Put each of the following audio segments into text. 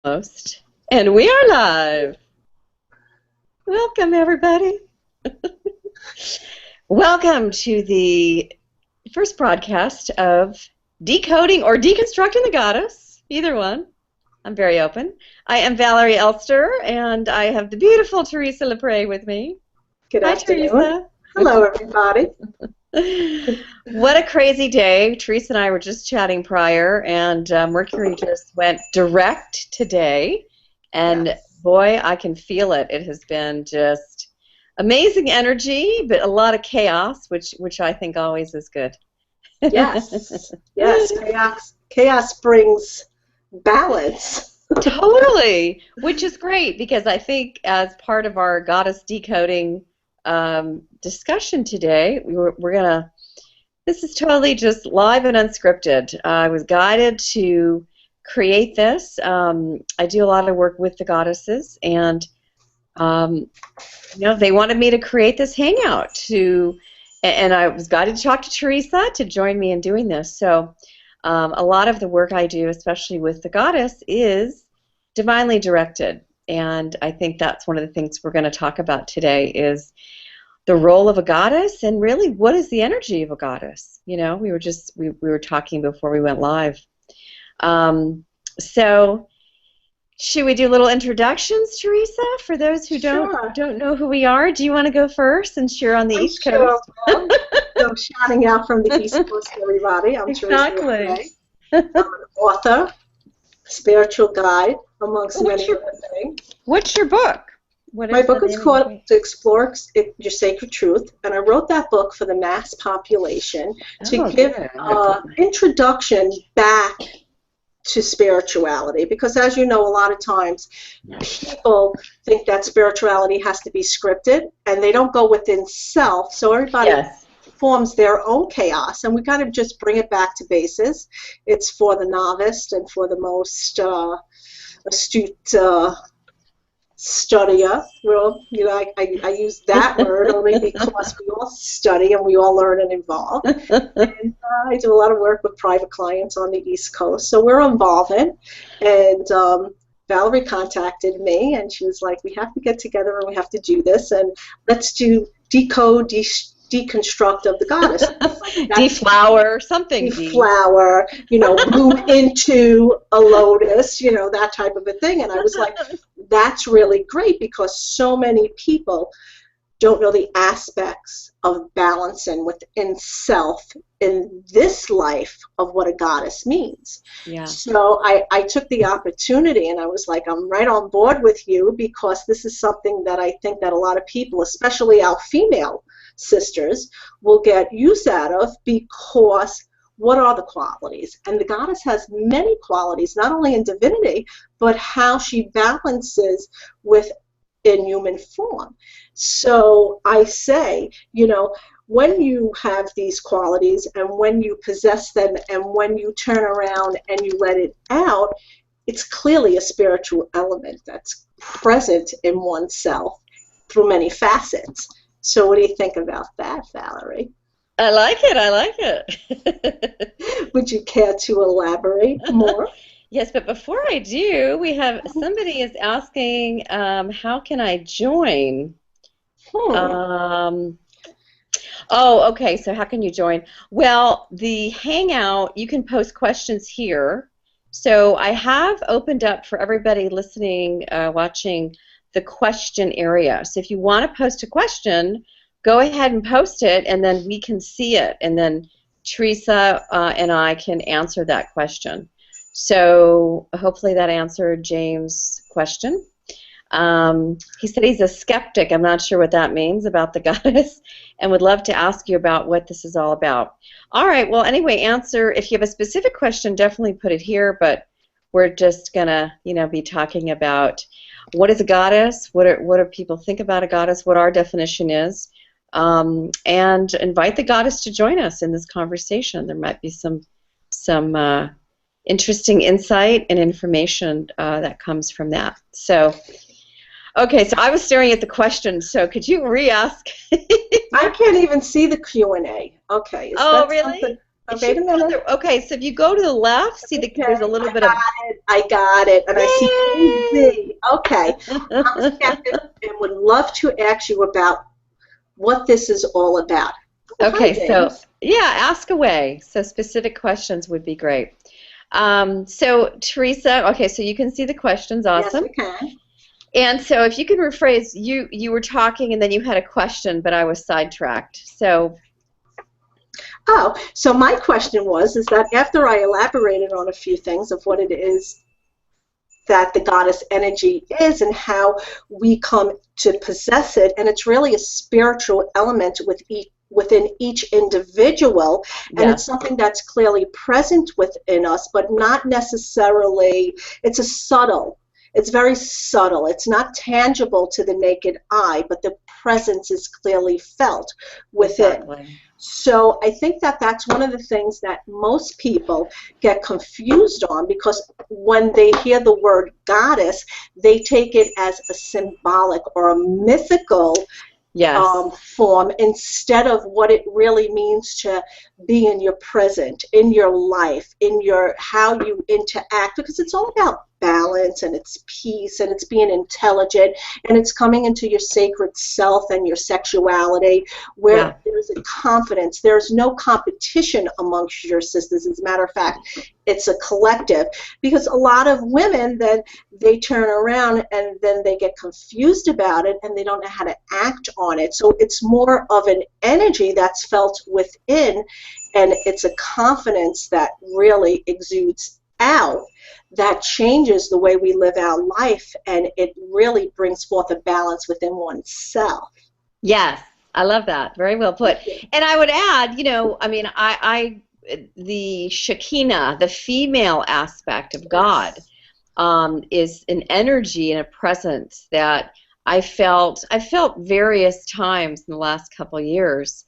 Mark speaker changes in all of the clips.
Speaker 1: Host, and we are live. Welcome, everybody. Welcome to the first broadcast of Decoding or Deconstructing the Goddess, either one. I'm very open. I am Valerie Elster, and I have the beautiful Theresa LePre with me.
Speaker 2: Good afternoon.
Speaker 1: Teresa.
Speaker 2: Hello, everybody.
Speaker 1: What a crazy day. Teresa and I were just chatting prior, and Mercury just went direct today. And boy, I can feel it. It has been just amazing energy, but a lot of chaos, which I think always is good.
Speaker 2: Yes, chaos brings balance.
Speaker 1: Totally, which is great because I think as part of our goddess decoding discussion today, we're gonna. This is totally just live and unscripted. I was guided to create this. I do a lot of work with the goddesses, and they wanted me to create this hangout and I was guided to talk to Teresa to join me in doing this. So a lot of the work I do, especially with the goddess, is divinely directed, and I think that's one of the things we're going to talk about today is the role of a goddess, and really, what is the energy of a goddess? We were talking before we went live. So, should we do little introductions, Teresa, for those who don't know who we are? Do you want to go first, since you're on the East Coast?
Speaker 2: So, shouting out from the East Coast, everybody. I'm Theresa LePre. I'm an author, spiritual guide, amongst many other things.
Speaker 1: What's your book?
Speaker 2: My book is called To Explore Your Sacred Truth, and I wrote that book for the mass population to give introduction back to spirituality, because as you know, a lot of times people think that spirituality has to be scripted, and they don't go within self, so everybody forms their own chaos, and we got to just bring it back to basis. It's for the novice and for the most astute studier. Well, I use that word only because we all study and we all learn and evolve. And I do a lot of work with private clients on the East Coast, so we're evolving. And Valerie contacted me, and she was like, "We have to get together and we have to do this, and let's do deconstruct of the goddess."
Speaker 1: Deflower, something.
Speaker 2: Deflower, bloom into a lotus, that type of a thing. And I was like, that's really great, because so many people don't know the aspects of balancing within self in this life of what a goddess means.
Speaker 1: Yeah.
Speaker 2: So I took the opportunity, and I was like, I'm right on board with you, because this is something that I think that a lot of people, especially our female sisters, will get use out of, because what are the qualities? And the goddess has many qualities, not only in divinity, but how she balances within human form. So I say, when you have these qualities, and when you possess them, and when you turn around and you let it out, it's clearly a spiritual element that's present in oneself through many facets. So what do you think about that, Valerie?
Speaker 1: I like it.
Speaker 2: Would you care to elaborate more?
Speaker 1: Yes, but before I do, we have somebody is asking, how can I join? Oh, okay, so how can you join? Well, the Hangout, you can post questions here. So I have opened up for everybody listening, watching, the question area. So if you want to post a question, go ahead and post it, and then we can see it, and then Teresa and I can answer that question. So hopefully that answered James' question. He said he's a skeptic. I'm not sure what that means about the goddess, and would love to ask you about what this is all about. All right, well, anyway, if you have a specific question, definitely put it here, but we're just going to, be talking about what is a goddess, what do people think about a goddess, what our definition is, and invite the goddess to join us in this conversation. There might be some interesting insight and information that comes from that. So, okay, so I was staring at the question, so could you re-ask?
Speaker 2: I can't even see the Q&A. Okay.
Speaker 1: Oh, really?
Speaker 2: Wait a minute.
Speaker 1: Okay, so if you go to the left, see there's a little bit of...
Speaker 2: I got it. And
Speaker 1: Yay!
Speaker 2: I see KZ. Okay. I'm a skeptic and would love to ask you about what this is all about.
Speaker 1: Okay,
Speaker 2: Hi,
Speaker 1: so
Speaker 2: James.
Speaker 1: yeah, ask away. So specific questions would be great. So Theresa, okay, so you can see the questions,
Speaker 2: Yes,
Speaker 1: awesome.
Speaker 2: I can.
Speaker 1: And so if you could rephrase, you were talking and then you had a question, but I was sidetracked. So
Speaker 2: Oh, so my question is that after I elaborated on a few things of what it is that the goddess energy is and how we come to possess it, and it's really a spiritual element within each individual, and it's
Speaker 1: yes,
Speaker 2: something that's clearly present within us, but not necessarily, it's very subtle. It's not tangible to the naked eye, but the presence is clearly felt within.
Speaker 1: exactly.
Speaker 2: So I think that that's one of the things that most people get confused on, because when they hear the word goddess, they take it as a symbolic or a mythical
Speaker 1: Yes,
Speaker 2: form, instead of what it really means to be in your present, in your life, in your how you interact, because it's all about balance, and it's peace, and it's being intelligent, and it's coming into your sacred self and your sexuality, where
Speaker 1: yeah,
Speaker 2: there's a confidence. There's no competition amongst your sisters. As a matter of fact, it's a collective, because a lot of women then they turn around and then they get confused about it and they don't know how to act on it. So it's more of an energy that's felt within, and it's a confidence that really exudes out, that changes the way we live our life, and it really brings forth a balance within oneself.
Speaker 1: yes. I love that. Very well put. And I would add, I mean, the Shekinah, the female aspect of God, is an energy and a presence that I felt various times in the last couple of years.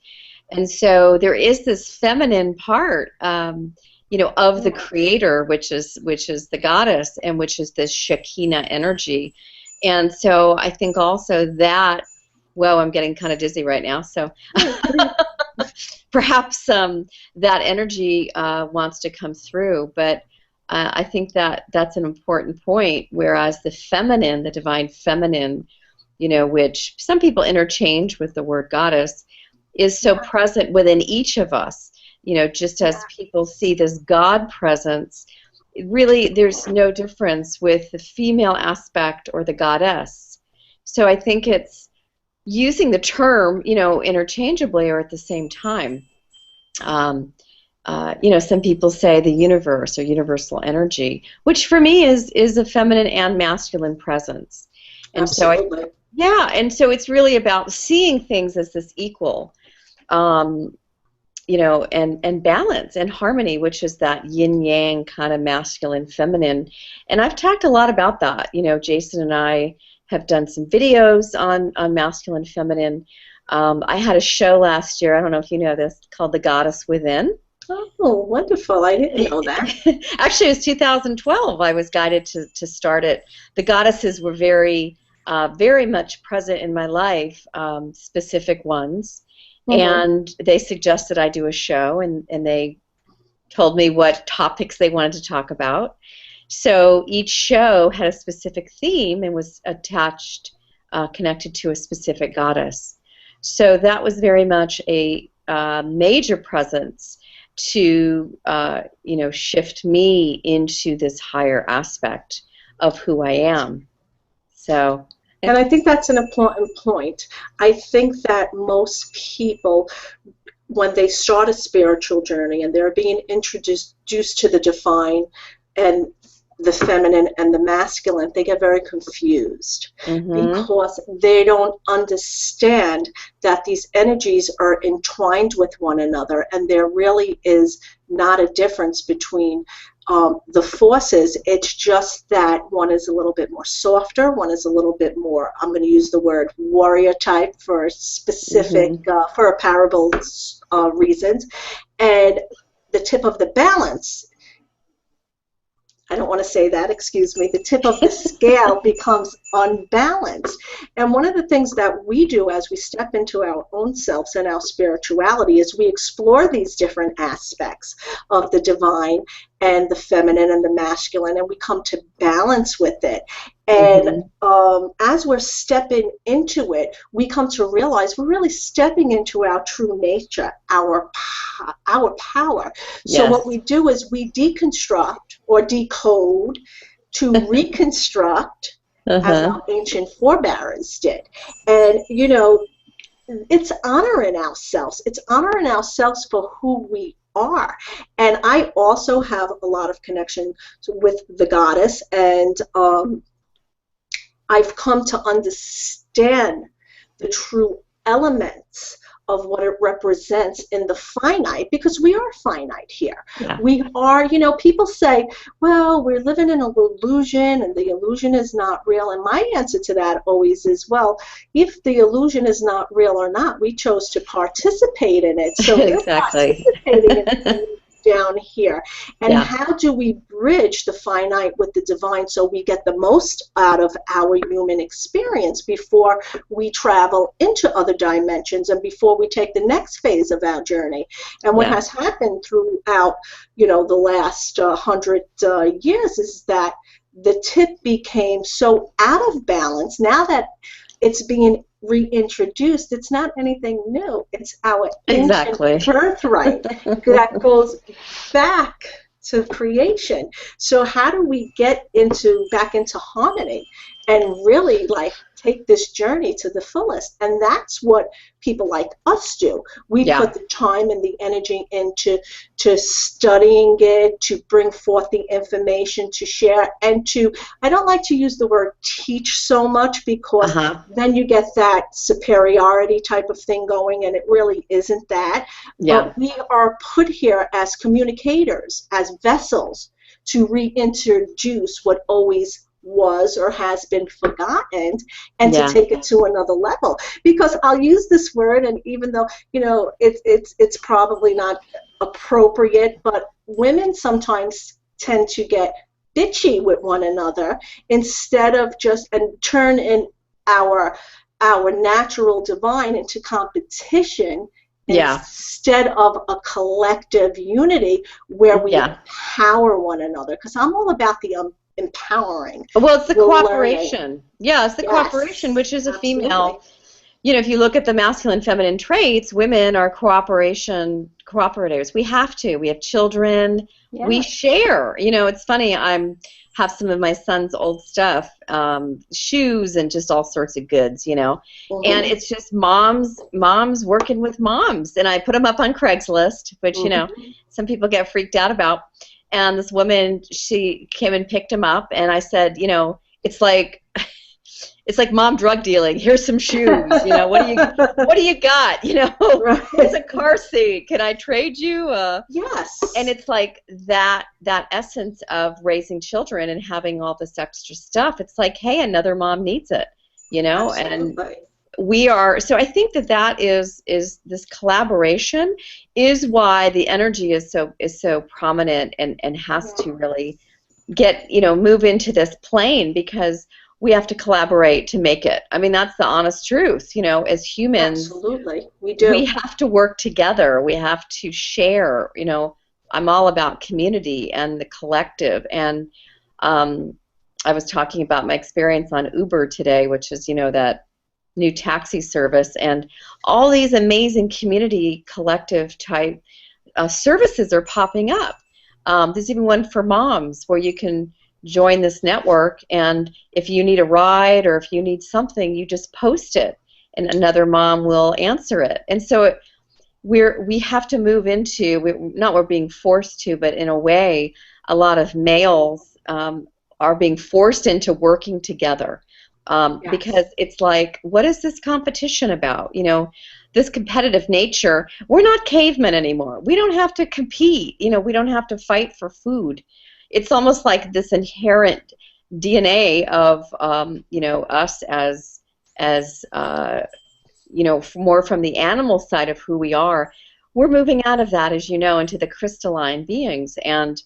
Speaker 1: And so there is this feminine part, of the creator, which is the goddess, and which is this Shekinah energy. And so I think also that, well, I'm getting kind of dizzy right now, so perhaps that energy wants to come through, but I think that that's an important point, whereas the feminine, the divine feminine, which some people interchange with the word goddess, is so present within each of us. Just as people see this God presence, really there's no difference with the female aspect or the goddess. So I think it's using the term, interchangeably or at the same time. Some people say the universe or universal energy, which for me is a feminine and masculine presence. And
Speaker 2: Absolutely.
Speaker 1: and so it's really about seeing things as this equal, and balance and harmony, which is that yin-yang kind of masculine, feminine. And I've talked a lot about that. Jason and I have done some videos on masculine, feminine. I had a show last year, I don't know if you know this, called The Goddess Within.
Speaker 2: Oh, wonderful. I didn't know that.
Speaker 1: Actually, it was 2012. I was guided to start it. The goddesses were very much present in my life, specific ones. And they suggested I do a show, and they told me what topics they wanted to talk about. So each show had a specific theme and was attached, connected to a specific goddess. So that was very much a major presence to shift me into this higher aspect of who I am. So,
Speaker 2: and I think that's an important point. I think that most people, when they start a spiritual journey and they're being introduced to the divine and the feminine and the masculine, they get very confused because they don't understand that these energies are entwined with one another, and there really is not a difference between the forces. It's just that one is a little bit more softer, one is a little bit more, I'm going to use the word warrior type for specific, for parable reasons, and the tip of the balance I don't want to say that, excuse me, the tip of the scale becomes unbalanced. And one of the things that we do as we step into our own selves and our spirituality is we explore these different aspects of the divine and the feminine and the masculine, and we come to balance with it. And as we're stepping into it, we come to realize we're really stepping into our true nature, our power. So what we do is we deconstruct or decode to reconstruct as our ancient forebears did. And, you know, it's honoring ourselves. It's honoring ourselves for who we are. And I also have a lot of connection with the goddess, and I've come to understand the true elements of what it represents in the finite, because we are finite here. We are, you know, people say, well, we're living in an illusion and the illusion is not real. And my answer to that always is, well, if the illusion is not real or not, we chose to participate in it. So we're participating in it down here. And how do we bridge the finite with the divine so we get the most out of our human experience before we travel into other dimensions and before we take the next phase of our journey? And what has happened throughout, you know, the last 100 years is that the tip became so out of balance. Now that it's being reintroduced, it's not anything new. It's our ancient birthright that goes back to creation. So how do we get back into harmony and really like take this journey to the fullest? And that's what people like us do. We put the time and the energy into studying it, to bring forth the information, to share, and I don't like to use the word teach so much, because then you get that superiority type of thing going, and it really isn't that. But we are put here as communicators, as vessels, to reintroduce what always was or has been forgotten, and to take it to another level. Because I'll use this word, and even though, you know, it's probably not appropriate, but women sometimes tend to get bitchy with one another instead of turn in our natural divine into competition, instead of a collective unity where we empower one another. Because I'm all about the empowering.
Speaker 1: Well, it's the cooperation. It's the cooperation, which is a female. You know, if you look at the masculine, feminine traits, women are cooperators. We have to. We have children. We share. You know, it's funny. Have some of my son's old stuff, shoes and just all sorts of goods, you know. And it's just moms working with moms. And I put them up on Craigslist, which, you know, some people get freaked out about. And this woman, she came and picked him up, and I said, you know, it's like mom drug dealing. Here's some shoes. You know, what do you got? You know, it's a car seat. Can I trade you?
Speaker 2: Yes.
Speaker 1: And it's like that essence of raising children and having all this extra stuff. It's like, hey, another mom needs it. You know, and we are. So I think that is this collaboration is why the energy is so prominent and has to really get, you know, move into this plane, because we have to collaborate to make it. I mean, that's the honest truth. You know, as humans,
Speaker 2: absolutely, we do.
Speaker 1: We have to work together. We have to share. You know, I'm all about community and the collective. And I was talking about my experience on Uber today, which is, you know, that new taxi service, and all these amazing community collective type services are popping up. There's even one for moms where you can join this network, and if you need a ride or if you need something, you just post it and another mom will answer it. And so we have to move into, not we're being forced to, but in a way a lot of males are being forced into working together, because it's like, what is this competition about? You know, this competitive nature. We're not cavemen anymore. We don't have to compete. You know, we don't have to fight for food. It's almost like this inherent DNA of you know, us as you know, more from the animal side of who we are. We're moving out of that, as you know, into the crystalline beings. And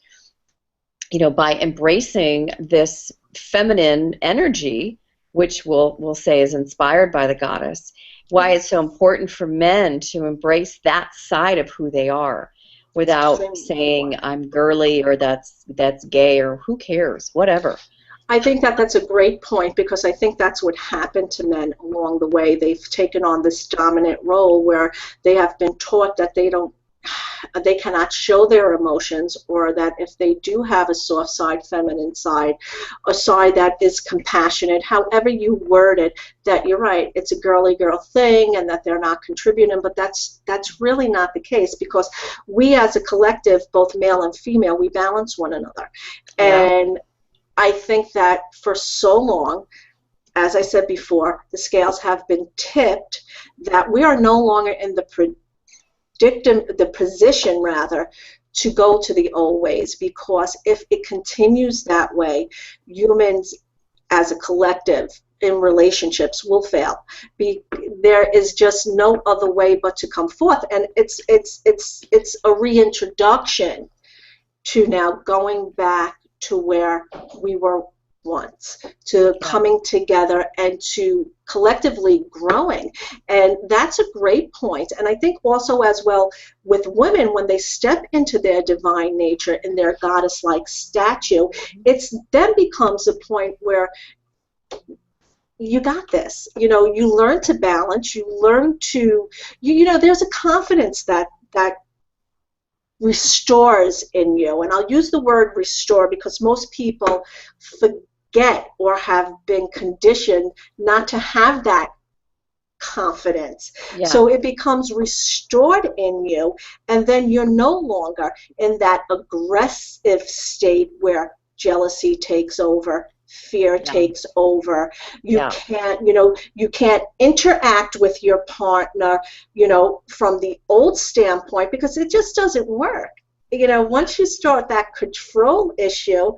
Speaker 1: by embracing this feminine energy, which we'll say is inspired by the goddess, why it's so important for men to embrace that side of who they are without saying I'm girly or that's gay or who cares, whatever.
Speaker 2: I think that that's a great point, because I think that's what happened to men along the way. They've taken on this dominant role where they have been taught that they cannot show their emotions, or that if they do have a soft side, feminine side, a side that is compassionate, however you word it, that you're right, it's a girly girl thing and that they're not contributing, but that's really not the case, because we as a collective, both male and female, we balance one another.
Speaker 1: Yeah.
Speaker 2: And I think that for so long, as I said before, the scales have been tipped, that we are no longer in the position rather to go to the old ways, because if it continues that way, humans as a collective in relationships will fail. There is just no other way but to come forth, and it's a reintroduction to now going back to where we were once, to coming together and to collectively growing. And that's a great point. And I think also as well with women, when they step into their divine nature in their goddess-like statue, it's then becomes a point where you got this. You learn to balance, you learn to, there's a confidence that restores in you. And I'll use the word restore because most people forget or have been conditioned not to have that confidence. Yeah. So it becomes restored in you, and then you're no longer in that aggressive state where jealousy takes over, fear takes over. You can't interact with your partner, from the old standpoint, because it just doesn't work. Once you start that control issue,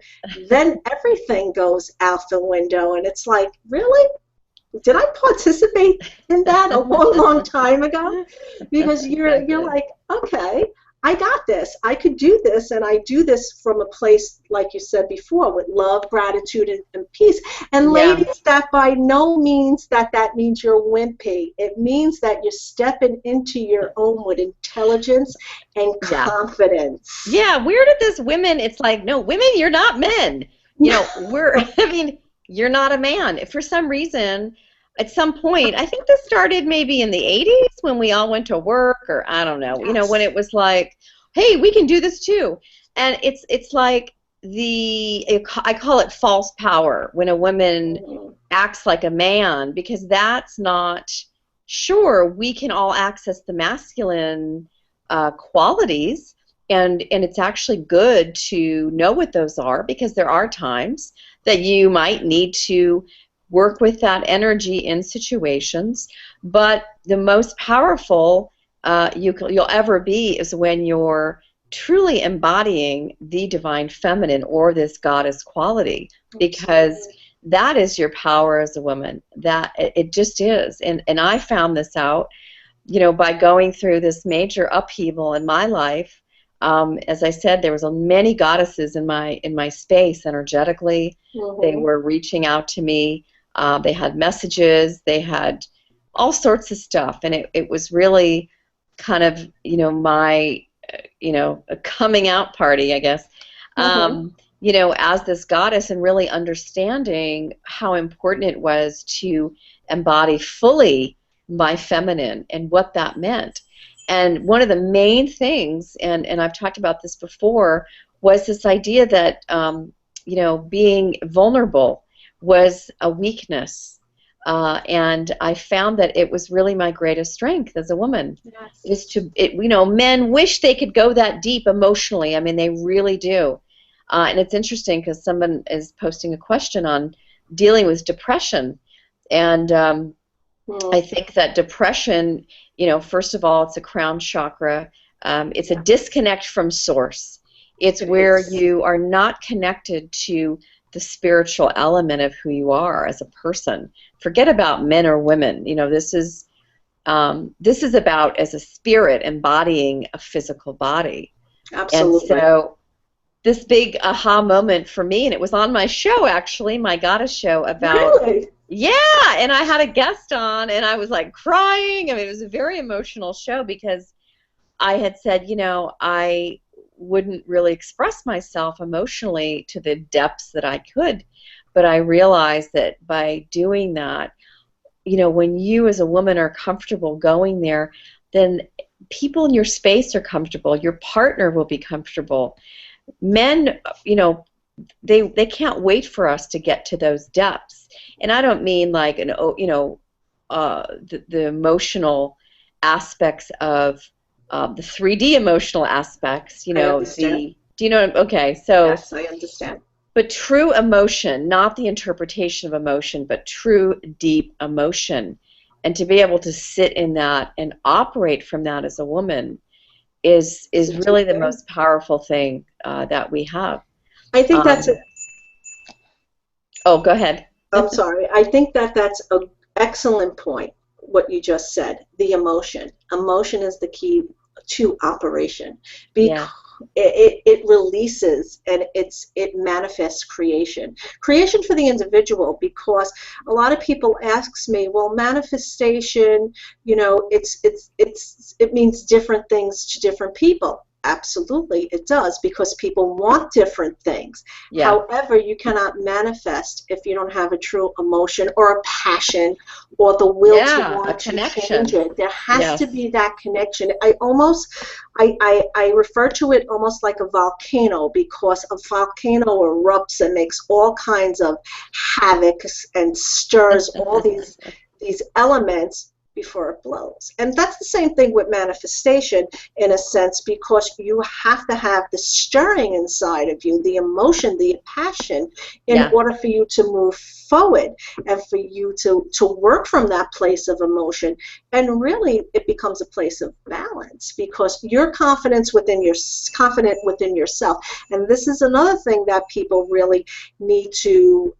Speaker 2: then everything goes out the window, and it's like, really? Did I participate in that a long, long time ago? Because you're like, okay, I got this. I could do this, and I do this from a place, like you said before, with love, gratitude, and peace. And ladies, that by no means that means you're wimpy. It means that you're stepping into your own with intelligence and confidence.
Speaker 1: Yeah, where did this women, it's like, no, women, you're not men. You're not a man. For some reason, at some point, I think this started maybe in the 80s when we all went to work, or I don't know, when it was like, hey, we can do this too. And it's like I call it false power when a woman acts like a man, because that's not, sure, we can all access the masculine qualities, and it's actually good to know what those are, because there are times that you might need to work with that energy in situations. But the most powerful you'll ever be is when you're truly embodying the divine feminine or this goddess quality, because that is your power as a woman. That it just is. And I found this out, by going through this major upheaval in my life. As I said, there was many goddesses in my space energetically. They were reaching out to me. They had messages. They had all sorts of stuff, and it was really kind of my a coming out party, I guess. As this goddess, and really understanding how important it was to embody fully my feminine and what that meant. And one of the main things, and I've talked about this before, was this idea that being vulnerable was a weakness, and I found that it was really my greatest strength as a woman. Yes. Men wish they could go that deep emotionally. I mean, they really do. And it's interesting because someone is posting a question on dealing with depression, and I think that depression, first of all, it's a crown chakra. It's a disconnect from source. It's where you are not connected to the spiritual element of who you are as a person. Forget about men or women. This is about as a spirit embodying a physical body.
Speaker 2: Absolutely.
Speaker 1: And so this big aha moment for me, and it was on my show, actually, my goddess show, about,
Speaker 2: Really?
Speaker 1: yeah, and I had a guest on, and I was like crying. I mean, it was a very emotional show because I had said, I wouldn't really express myself emotionally to the depths that I could, but I realized that by doing that, when you as a woman are comfortable going there, then people in your space are comfortable. Your partner will be comfortable. Men, they can't wait for us to get to those depths. And I don't mean like the emotional aspects of the 3D emotional aspects.
Speaker 2: I understand.
Speaker 1: Do you know? Okay, so
Speaker 2: Yes, I understand.
Speaker 1: but true emotion, not the interpretation of emotion, but true deep emotion, and to be able to sit in that and operate from that as a woman is really the most powerful thing that we have.
Speaker 2: I think that's a,
Speaker 1: Oh, go ahead.
Speaker 2: I'm sorry. I think that's an excellent point, what you just said, the emotion. Emotion is the key to operation because
Speaker 1: Yeah.
Speaker 2: it releases and it manifests creation for the individual, because a lot of people ask me, well, manifestation, it means different things to different people. Absolutely, it does, because people want different things.
Speaker 1: Yeah.
Speaker 2: However, you cannot manifest if you don't have a true emotion or a passion or the will to want to change it. There has to be that connection. I refer to it almost like a volcano, because a volcano erupts and makes all kinds of havoc and stirs all these elements before it blows. And that's the same thing with manifestation, in a sense, because you have to have the stirring inside of you, the emotion, the passion, in order for you to move forward and for you to work from that place of emotion. And really, it becomes a place of balance, because you're confident within yourself. And this is another thing that people really need to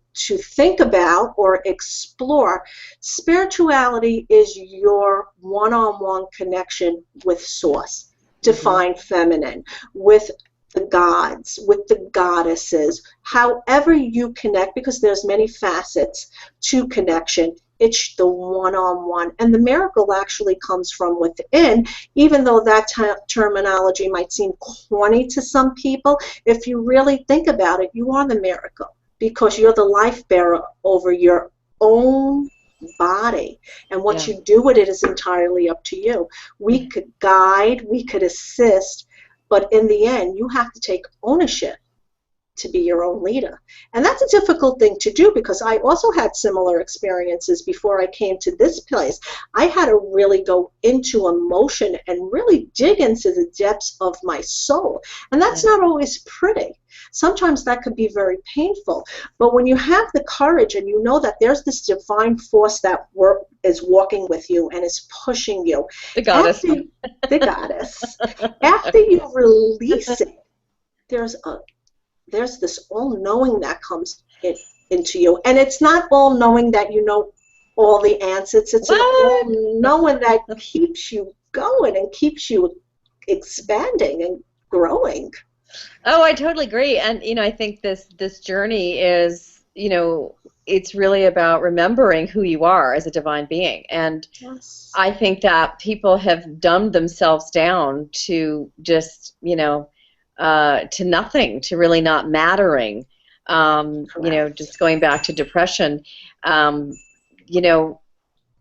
Speaker 2: think about or explore. Spirituality is your one-on-one connection with Source, divine feminine, with the gods, with the goddesses, however you connect, because there's many facets to connection. It's the one-on-one, and the miracle actually comes from within, even though that terminology might seem corny to some people. If you really think about it, you are the miracle, because you're the life bearer over your own body. And what you do with it is entirely up to you. We could guide, we could assist, but in the end, you have to take ownership to be your own leader. And that's a difficult thing to do, because I also had similar experiences before I came to this place. I had to really go into emotion and really dig into the depths of my soul. And that's not always pretty. Sometimes that could be very painful. But when you have the courage and you know that there's this divine force that is walking with you and is pushing you,
Speaker 1: the goddess,
Speaker 2: the goddess, after you release it, there's this all-knowing that comes into you. And it's not all-knowing that you know all the answers. It's an all-knowing that keeps you going and keeps you expanding and growing.
Speaker 1: Oh, I totally agree. And, I think this journey is, it's really about remembering who you are as a divine being. And I think that people have dumbed themselves down to just, to nothing, to really not mattering, just going back to depression.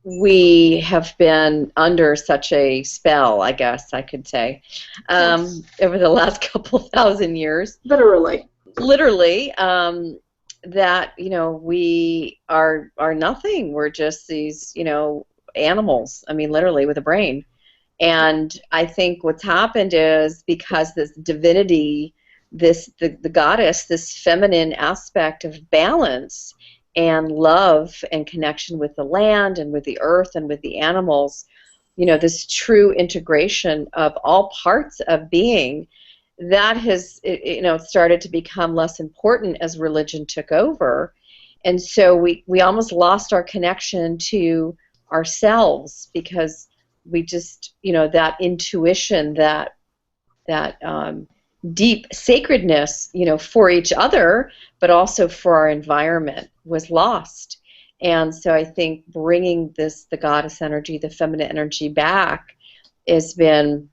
Speaker 1: We have been under such a spell, I guess I could say, over the last couple thousand years.
Speaker 2: Literally,
Speaker 1: that, we are nothing. We're just these, animals, I mean, literally, with a brain. And I think what's happened is, because this divinity, the goddess, this feminine aspect of balance and love and connection with the land and with the earth and with the animals, this true integration of all parts of being, that has, started to become less important as religion took over. And so we almost lost our connection to ourselves, because we just, that intuition, that deep sacredness, for each other, but also for our environment was lost. And so I think bringing the goddess energy, the feminine energy back has been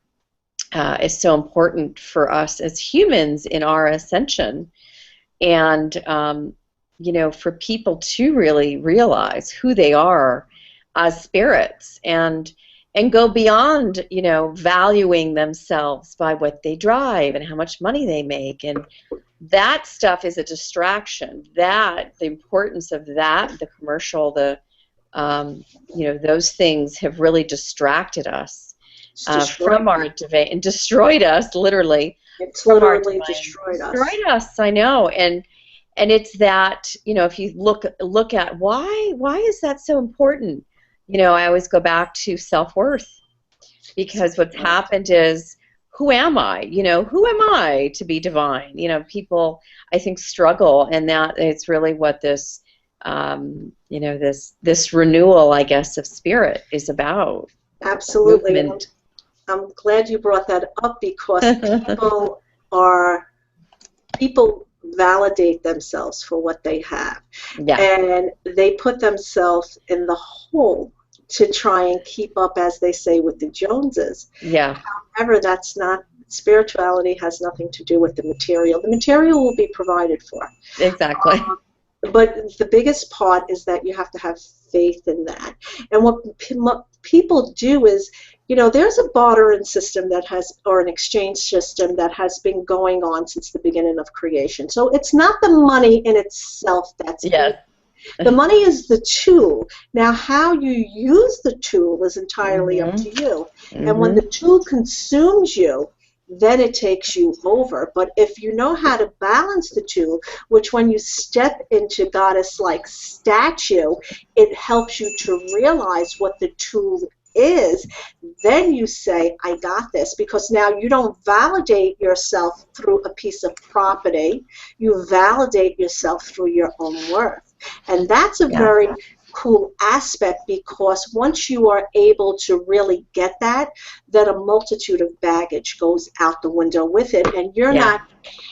Speaker 1: is so important for us as humans in our ascension. And for people to really realize who they are as spirits, and go beyond, valuing themselves by what they drive and how much money they make. And that stuff is a distraction. The importance of that, the commercial, those things have really distracted us from our divine, and destroyed us, literally.
Speaker 2: It's literally destroyed us.
Speaker 1: Destroyed us, I know. And it's that, if you look at why is that so important? I always go back to self-worth, because what's happened is, who am I? Who am I to be divine? People, I think, struggle, and that it's really what this, this renewal, I guess, of spirit is about.
Speaker 2: Absolutely. I'm glad you brought that up, because people validate themselves for what they have.
Speaker 1: Yeah.
Speaker 2: And they put themselves in the hole to try and keep up, as they say, with the Joneses.
Speaker 1: Yeah.
Speaker 2: However, that's not, spirituality has nothing to do with the material. The material will be provided for.
Speaker 1: Exactly.
Speaker 2: But the biggest part is that you have to have faith in that. And what people do is, there's a bartering system or an exchange system that has been going on since the beginning of creation. So it's not the money in itself that's the money is the tool. Now, how you use the tool is entirely up to you. And when the tool consumes you, then it takes you over. But if you know how to balance the tool, which when you step into goddess-like statue, it helps you to realize what the tool is, then you say, I got this, because now you don't validate yourself through a piece of property. You validate yourself through your own worth. And that's a very cool aspect, because once you are able to really get that, then a multitude of baggage goes out the window with it, and you're not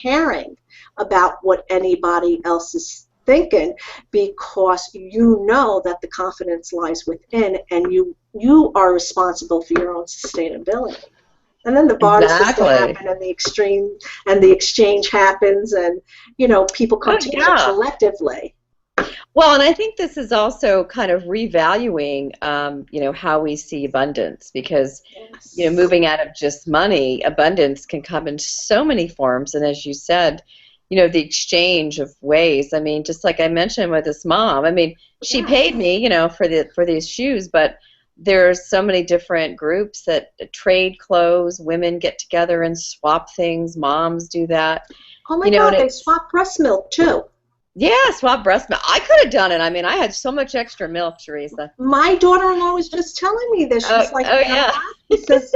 Speaker 2: caring about what anybody else is thinking, because you know that the confidence lies within, and you are responsible for your own sustainability. And then the barter system happens, and the exchange happens, and people come together collectively.
Speaker 1: Well, and I think this is also kind of revaluing, how we see abundance, because, moving out of just money, abundance can come in so many forms. And as you said, the exchange of ways. I mean, just like I mentioned with this mom, I mean, she paid me, for these shoes, but there's so many different groups that trade clothes. Women get together and swap things. Moms do that.
Speaker 2: Oh my God, they swap breast milk too.
Speaker 1: Yeah, swap breast milk. I could have done it. I mean, I had so much extra milk, Theresa.
Speaker 2: My daughter-in-law was just telling me this. She's like, she says,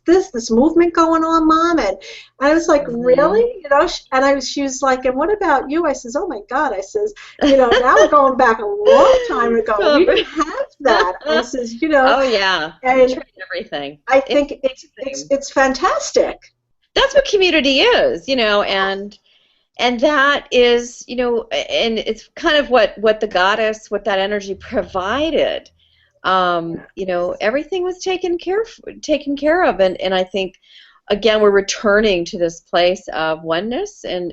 Speaker 2: this movement going on, Mom, and I was like, really? And she was like, and what about you? I says, oh my God. I says, now we're going back a long time ago. We didn't have that. I says,
Speaker 1: Oh yeah.
Speaker 2: And
Speaker 1: everything.
Speaker 2: I think it's fantastic.
Speaker 1: That's what community is, and that is, and it's kind of what the goddess, what that energy provided. Everything was taken care of, and I think, again, we're returning to this place of oneness, and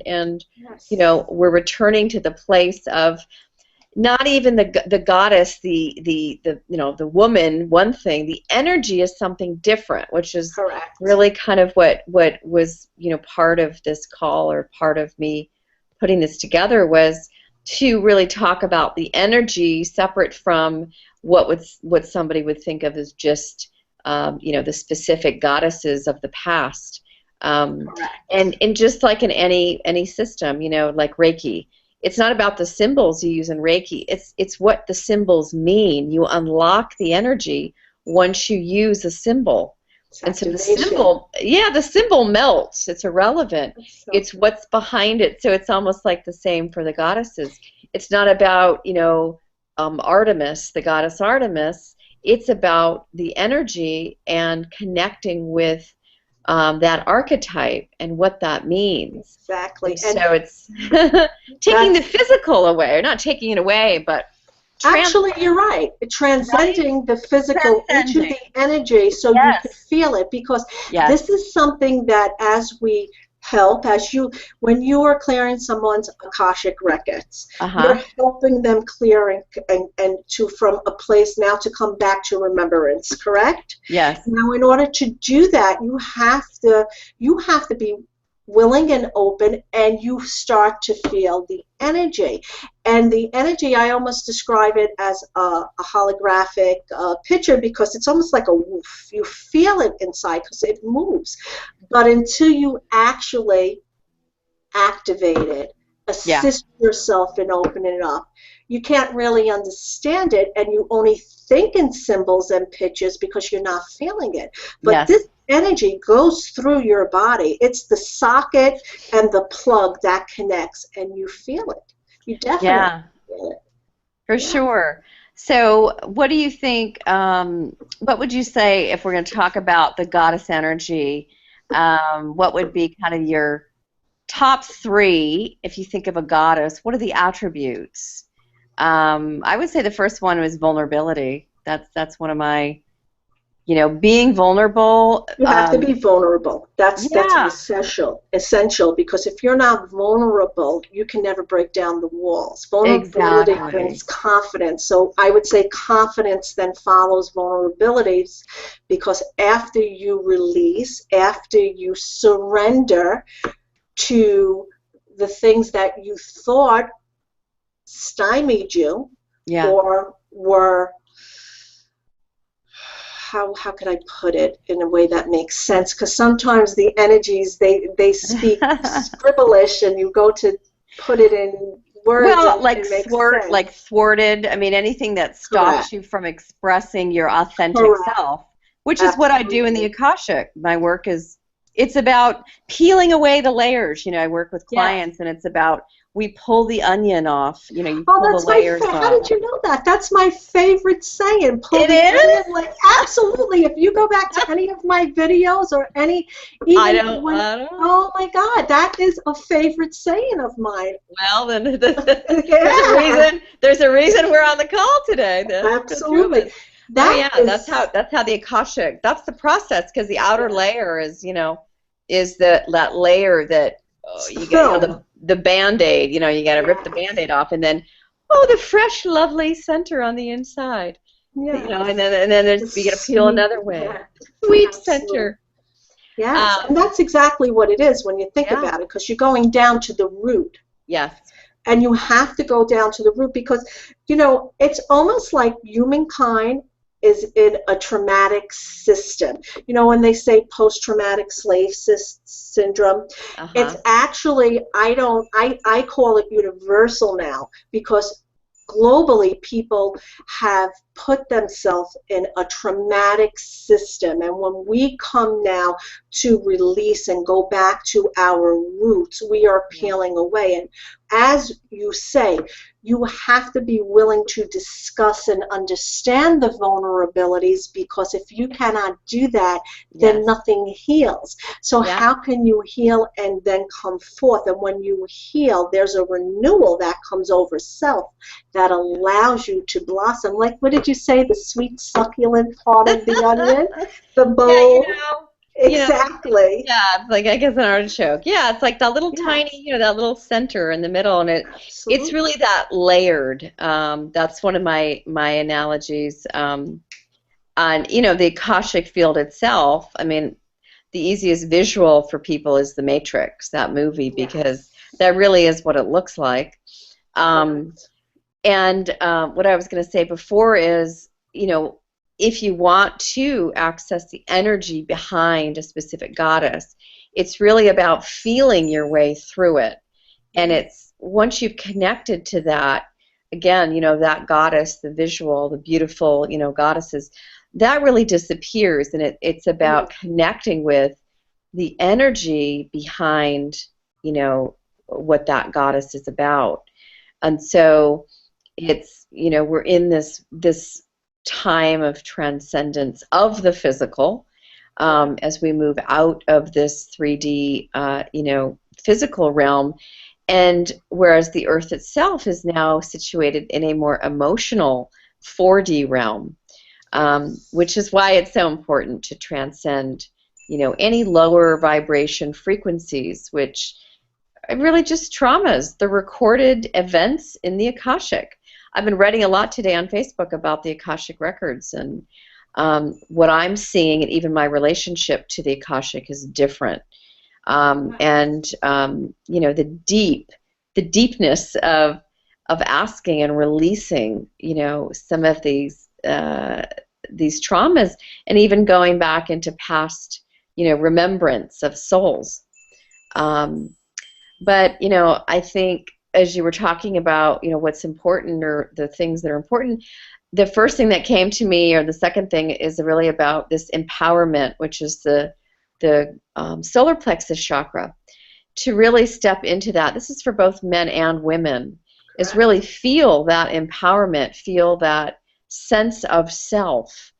Speaker 1: we're returning to the place of not even the goddess, the woman, one thing. The energy is something different, which is really kind of what was part of this call, or part of me putting this together, was to really talk about the energy separate from what somebody would think of as just the specific goddesses of the past, and just like in any system, like Reiki. It's not about the symbols you use in Reiki. It's what the symbols mean. You unlock the energy once you use a symbol. And so the symbol melts. It's irrelevant. It's what's behind it. So it's almost like the same for the goddesses. It's not about, Artemis, the goddess Artemis. It's about the energy and connecting with that archetype and what that means.
Speaker 2: Exactly.
Speaker 1: And
Speaker 2: And
Speaker 1: so it's taking the physical away, or not taking it away, but
Speaker 2: actually, you're right.
Speaker 1: right?
Speaker 2: Transcending the physical into
Speaker 1: Transcending.
Speaker 2: the energy so you could
Speaker 1: Yes.
Speaker 2: feel it, because this
Speaker 1: Yes.
Speaker 2: is something that as we help, when you are clearing someone's Akashic records, you're
Speaker 1: Uh-huh.
Speaker 2: helping them clear and to from a place now to come back to remembrance, correct?
Speaker 1: Yes.
Speaker 2: Now, in order to do that, you have to be willing and open, and you start to feel the energy. And the energy, I almost describe it as a holographic picture, because it's almost like a woof. You feel it inside because it moves. But until you actually activate it,
Speaker 1: Yeah.
Speaker 2: assist yourself in opening it up, you can't really understand it, and you only think in symbols and pictures because you're not feeling it. But
Speaker 1: Yes.
Speaker 2: this energy goes through your body. It's the socket and the plug that connects, and you feel it. You definitely
Speaker 1: Yeah.
Speaker 2: feel it.
Speaker 1: For
Speaker 2: Yeah.
Speaker 1: sure. So, what do you think? What would you say if we're going to talk about the goddess energy? What would be kind of your top three if you think of a goddess? What are the attributes? I would say the first one was vulnerability. That's one of my, being vulnerable.
Speaker 2: You have to be vulnerable. That's
Speaker 1: Yeah,
Speaker 2: essential, because if you're not vulnerable, you can never break down the walls. Vulnerability brings
Speaker 1: exactly.
Speaker 2: confidence. So I would say confidence then follows vulnerabilities, because after you release, after you surrender to the things that you thought stymied you,
Speaker 1: Yeah.
Speaker 2: or were, how could I put it in a way that makes sense? Because sometimes the energies, they speak scribblish, and you go to put it in words
Speaker 1: Well,
Speaker 2: and it makes
Speaker 1: like
Speaker 2: sense.
Speaker 1: thwarted. I mean, anything that
Speaker 2: Correct.
Speaker 1: stops you from expressing your authentic
Speaker 2: Correct.
Speaker 1: self, which is what I do in the
Speaker 2: Absolutely.
Speaker 1: Akashic. My work is, it's about peeling away the layers. I work with
Speaker 2: Yes.
Speaker 1: clients, and it's about, we pull the onion off. You
Speaker 2: Oh,
Speaker 1: pull the
Speaker 2: that's my
Speaker 1: layers
Speaker 2: How
Speaker 1: off.
Speaker 2: did you know that? That's my favorite saying. Pull
Speaker 1: It
Speaker 2: the onion.
Speaker 1: is?
Speaker 2: Like, absolutely. If you go back to any of my videos, or
Speaker 1: I
Speaker 2: even
Speaker 1: don't,
Speaker 2: when,
Speaker 1: I don't.
Speaker 2: oh my God, that is a favorite saying of mine.
Speaker 1: Well, then there's a
Speaker 2: Yeah,
Speaker 1: reason. There's a reason we're on the call today. The two of
Speaker 2: absolutely.
Speaker 1: us. Oh
Speaker 2: That
Speaker 1: yeah, that's
Speaker 2: is
Speaker 1: how the Akashic. That's the process, because the outer layer is, is that layer that, oh,
Speaker 2: it's the
Speaker 1: you get,
Speaker 2: film.
Speaker 1: the Band-Aid. You got to rip the
Speaker 2: Yes.
Speaker 1: Band-Aid off, and then, oh, the fresh, lovely center on the inside.
Speaker 2: Yes.
Speaker 1: And then
Speaker 2: The
Speaker 1: there's, you got to peel
Speaker 2: sweet.
Speaker 1: another way.
Speaker 2: Yeah.
Speaker 1: Sweet
Speaker 2: Absolutely.
Speaker 1: center.
Speaker 2: Yes. And
Speaker 1: Um,
Speaker 2: that's exactly what it is when you think
Speaker 1: yeah.
Speaker 2: about it, because you're going down to the root.
Speaker 1: Yes.
Speaker 2: And you have to go down to the root, because it's almost like humankind is in a traumatic system. When they say post-traumatic syndrome, it's
Speaker 1: Uh-huh.
Speaker 2: actually, I call it universal now, because globally people have put themselves in a traumatic system. And when we come now to release and go back to our roots, we are
Speaker 1: Yeah.
Speaker 2: peeling away. And as you say, you have to be willing to discuss and understand the vulnerabilities, because if you cannot do that, then
Speaker 1: Yes.
Speaker 2: nothing heals. So
Speaker 1: Yeah.
Speaker 2: how can you heal and then come forth? And when you heal, there's a renewal that comes over self that allows you to blossom. Like, what did you say? The sweet, succulent part of the onion? The
Speaker 1: Yeah,
Speaker 2: bowl?
Speaker 1: you know,
Speaker 2: Exactly.
Speaker 1: yeah, it's like, I guess, an artichoke. Yeah, it's like that little tiny,
Speaker 2: Yes,
Speaker 1: that little center in the middle, and it's
Speaker 2: absolutely.
Speaker 1: really that layered. That's one of my analogies. On the Akashic field itself. I mean, the easiest visual for people is The Matrix, that movie, because
Speaker 2: Yes,
Speaker 1: that really is what it looks like. Um,
Speaker 2: correct.
Speaker 1: And what I was going to say before is, if you want to access the energy behind a specific goddess, it's really about feeling your way through it. And
Speaker 2: Mhm.
Speaker 1: it's once you've connected to that, again, that goddess, the visual, the beautiful, goddesses, that really disappears. And it's
Speaker 2: Mhm.
Speaker 1: about connecting with the energy behind, what that goddess is about. And so it's, we're in this time of transcendence of the physical, as we move out of this 3D, physical realm. And whereas the Earth itself is now situated in a more emotional 4D realm, which is why it's so important to transcend, any lower vibration frequencies, which are really just traumas, the recorded events in the Akashic. I've been writing a lot today on Facebook about the Akashic records, and what I'm seeing, and even my relationship to the Akashic is different. The deepness of asking and releasing, some of these traumas, and even going back into past, remembrance of souls. But I think as you were talking about, what's important, or the things that are important, the first thing that came to me, or the second thing, is really about this empowerment, which is the solar plexus chakra. To really step into that, this is for both men and women, is really feel that empowerment, feel that sense of self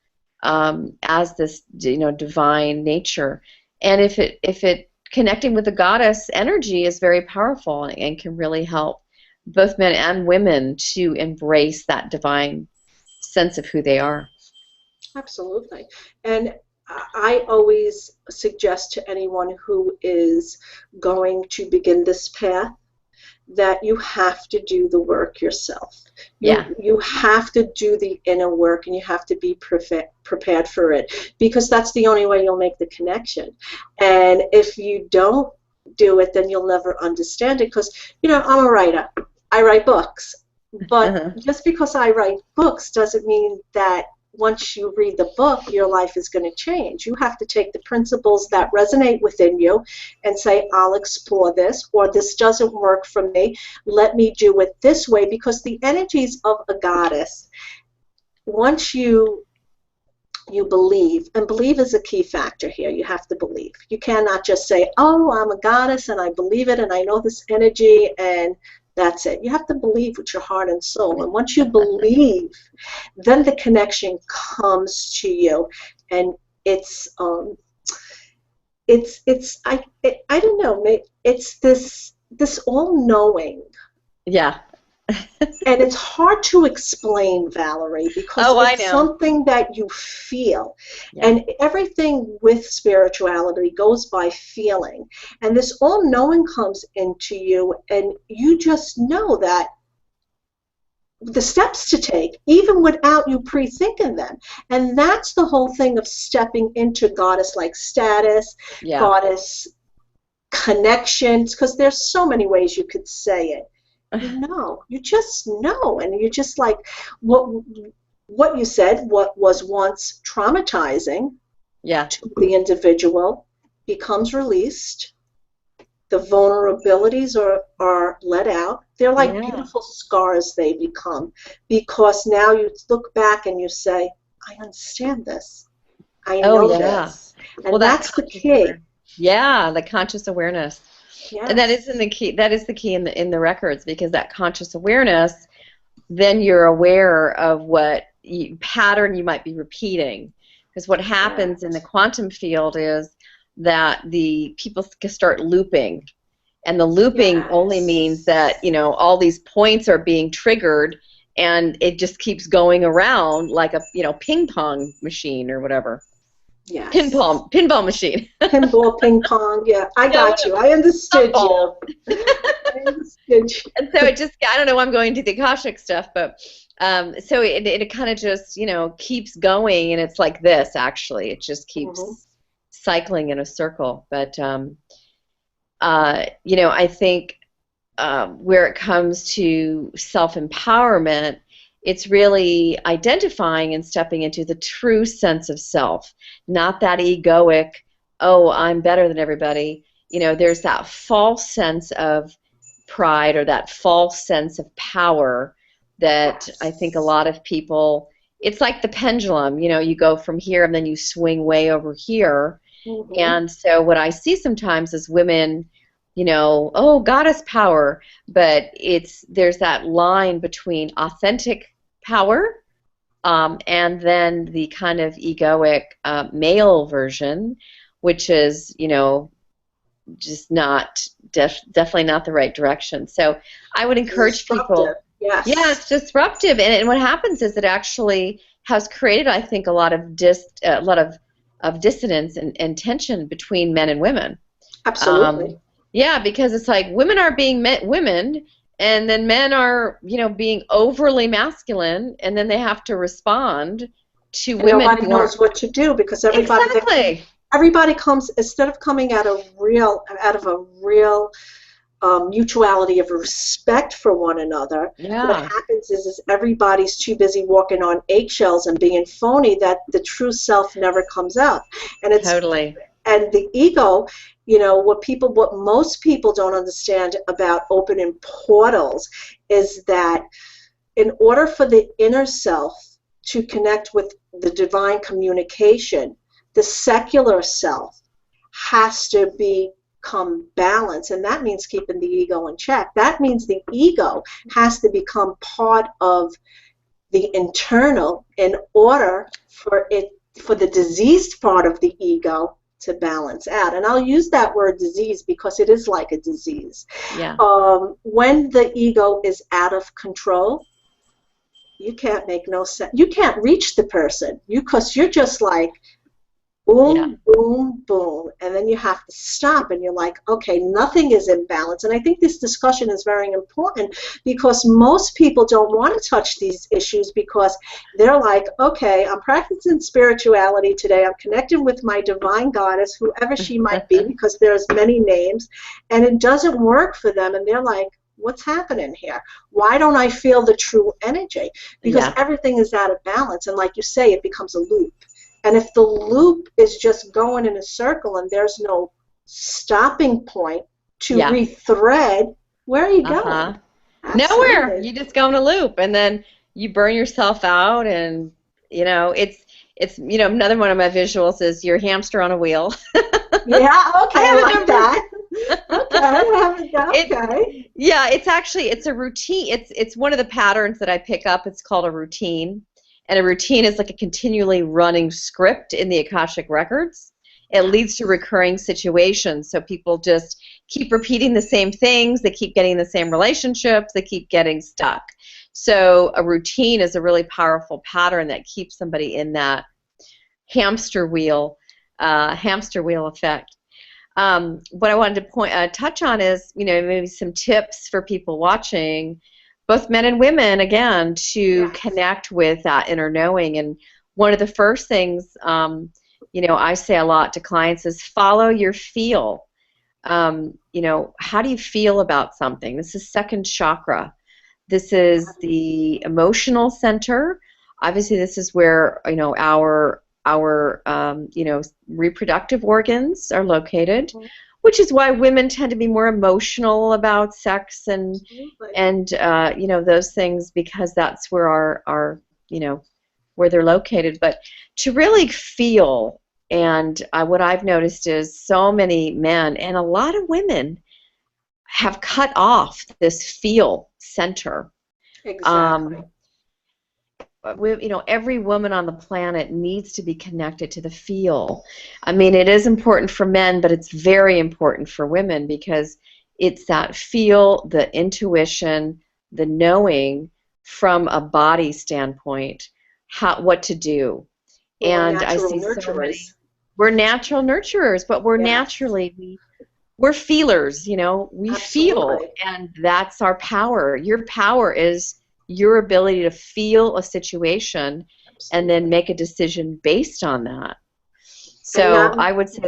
Speaker 1: as this, divine nature. And if it connecting with the goddess energy is very powerful, and can really help both men and women to embrace that divine sense of who they are.
Speaker 2: Absolutely. And I always suggest to anyone who is going to begin this path that you have to do the work yourself. You have to do the inner work, and you have to be prepared for it, because that's the only way you'll make the connection. And if you don't do it, then you'll never understand it, because, I'm a writer. I write books. But just because I write books doesn't mean that once you read the book, your life is going to change. You have to take the principles that resonate within you and say, I'll explore this, or this doesn't work for me. Let me do it this way, because the energies of a goddess, once you believe, and believe is a key factor here. You have to believe. You cannot just say, oh, I'm a goddess and I believe it and I know this energy and that's it. You have to believe with your heart and soul. And once you believe, then the connection comes to you. And it's I don't know, it's this all-knowing.
Speaker 1: Yeah.
Speaker 2: And it's hard to explain, Valerie, because it's something that you feel. Yeah. And everything with spirituality goes by feeling. And this all-knowing comes into you, and you just know that the steps to take, even without you pre-thinking them. And that's the whole thing of stepping into goddess-like status, goddess connections, because there's so many ways you could say it. You just know, and you're just like, what you said, what was once traumatizing to the individual becomes released. The vulnerabilities are let out. They're like beautiful scars they become, because now you look back and you say, I understand this. I know this. And that's the key.
Speaker 1: Yeah, the conscious awareness. Yes. And that is the key. That is the key in the records, because that conscious awareness, then you're aware of what pattern you might be repeating. Because what happens in the quantum field is that the people start looping, and the looping only means that all these points are being triggered, and it just keeps going around like a ping pong machine or whatever.
Speaker 2: Yes.
Speaker 1: Pinball machine.
Speaker 2: Pinball, ping pong, I got you. I understood you. I understood you.
Speaker 1: And so it just, I don't know why I'm going to the Akashic stuff, but so it kind of just, keeps going, and it's like this, actually. It just keeps cycling in a circle. But, I think where it comes to self-empowerment, it's really identifying and stepping into the true sense of self, not that egoic, oh, I'm better than everybody. There's that false sense of pride, or that false sense of power that I think a lot of people, it's like the pendulum, you go from here and then you swing way over here. And so what I see sometimes is women, oh, goddess power, but there's that line between authentic power and then the kind of egoic male version, which is, just not definitely not the right direction. So I would encourage
Speaker 2: Disruptive.
Speaker 1: people. Yeah,
Speaker 2: Yes.
Speaker 1: it's disruptive, and what happens is it actually has created, I think, a lot of dissonance and tension between men and women.
Speaker 2: Absolutely.
Speaker 1: Yeah, because it's like women are being women, and then men are, being overly masculine, and then they have to respond to
Speaker 2: And
Speaker 1: women
Speaker 2: nobody
Speaker 1: who aren't.
Speaker 2: knows what to do because
Speaker 1: Exactly.
Speaker 2: everybody comes, instead of coming out of a real mutuality of respect for one another. What
Speaker 1: Yeah,
Speaker 2: happens is everybody's too busy walking on eggshells and being phony that the true self never comes out. And
Speaker 1: totally.
Speaker 2: the ego, what most people don't understand about opening portals is that in order for the inner self to connect with the divine communication, the secular self has to become balanced, and that means keeping the ego in check. That means the ego has to become part of the internal in order for the diseased part of the ego to balance out. And I'll use that word disease because it is like a disease.
Speaker 1: Yeah.
Speaker 2: When the ego is out of control, you can't make no sense. You can't reach the person because you're just like
Speaker 1: Yeah.
Speaker 2: boom, boom, boom, and then you have to stop, and you're like, okay, nothing is in balance. And I think this discussion is very important because most people don't want to touch these issues because they're like, okay, I'm practicing spirituality today. I'm connecting with my divine goddess, whoever she might be, because there's many names, and it doesn't work for them, and they're like, what's happening here? Why don't I feel the true energy? Because
Speaker 1: Yeah.
Speaker 2: everything is out of balance, and like you say, it becomes a loop. And if the loop is just going in a circle and there's no stopping point to
Speaker 1: Yeah.
Speaker 2: rethread, where are you
Speaker 1: Uh-huh.
Speaker 2: going?
Speaker 1: Nowhere.
Speaker 2: Absolutely.
Speaker 1: You just go in a loop, and then you burn yourself out, and it's another one of my visuals is your hamster on a wheel.
Speaker 2: Yeah, okay,
Speaker 1: I
Speaker 2: I
Speaker 1: have a
Speaker 2: like
Speaker 1: number.
Speaker 2: that. Okay.
Speaker 1: Yeah, it's a routine. It's one of the patterns that I pick up. It's called a routine. And a routine is like a continually running script in the Akashic records. It leads to recurring situations. So people just keep repeating the same things, they keep getting the same relationships, they keep getting stuck. So a routine is a really powerful pattern that keeps somebody in that hamster wheel effect. What I wanted to touch on is, maybe some tips for people watching, both men and women, again, to
Speaker 2: Yes.
Speaker 1: connect with that inner knowing. And one of the first things, I say a lot to clients is follow your feel. How do you feel about something? This is second chakra. This is the emotional center. Obviously, this is where our reproductive organs are located, which is why women tend to be more emotional about sex and
Speaker 2: Absolutely.
Speaker 1: those things, because that's where our where they're located. But to really feel, and what I've noticed is so many men and a lot of women have cut off this feel center.
Speaker 2: Exactly.
Speaker 1: Every woman on the planet needs to be connected to the feel. I mean, it is important for men, but it's very important for women because it's that feel, the intuition, the knowing from a body standpoint, what to do.
Speaker 2: Well, we're
Speaker 1: And I
Speaker 2: natural
Speaker 1: see so many.
Speaker 2: nurturers.
Speaker 1: We're natural nurturers, but
Speaker 2: Yes.
Speaker 1: we're feelers. We feel,
Speaker 2: Absolutely.
Speaker 1: and that's our power. Your power is your ability to feel a situation and then
Speaker 2: Absolutely.
Speaker 1: make a decision based on that.
Speaker 2: And
Speaker 1: So
Speaker 2: not
Speaker 1: I would say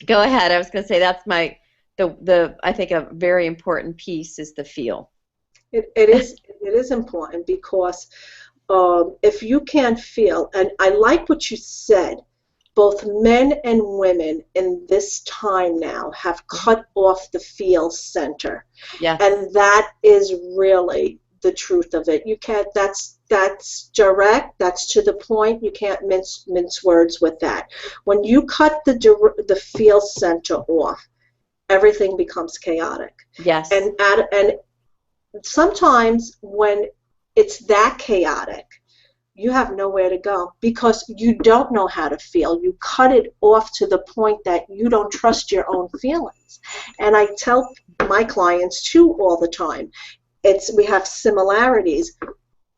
Speaker 1: go ahead. I was going to say that's I think a very important piece is the feel.
Speaker 2: it is important because if you can't feel, and I like what you said, both men and women in this time now have cut off the feel center,
Speaker 1: Yes.
Speaker 2: and that is really the truth of it. You can't. That's direct. That's to the point. You can't mince words with that. When you cut the feel center off, everything becomes chaotic.
Speaker 1: Yes.
Speaker 2: And sometimes when it's that chaotic, you have nowhere to go because you don't know how to feel. You cut it off to the point that you don't trust your own feelings. And I tell my clients too all the time, we have similarities.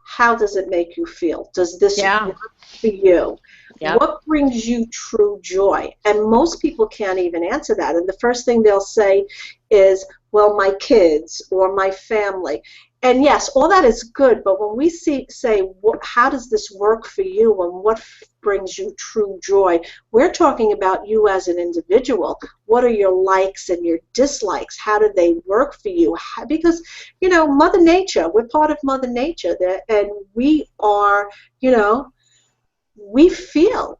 Speaker 2: How does it make you feel? Does this work for you?
Speaker 1: Yep.
Speaker 2: What brings you true joy? And most people can't even answer that. And the first thing they'll say is, well, my kids or my family. And yes, all that is good, but when we say, how does this work for you and what brings you true joy, we're talking about you as an individual. What are your likes and your dislikes? How do they work for you? Because, Mother Nature, we're part of Mother Nature, and we are, we feel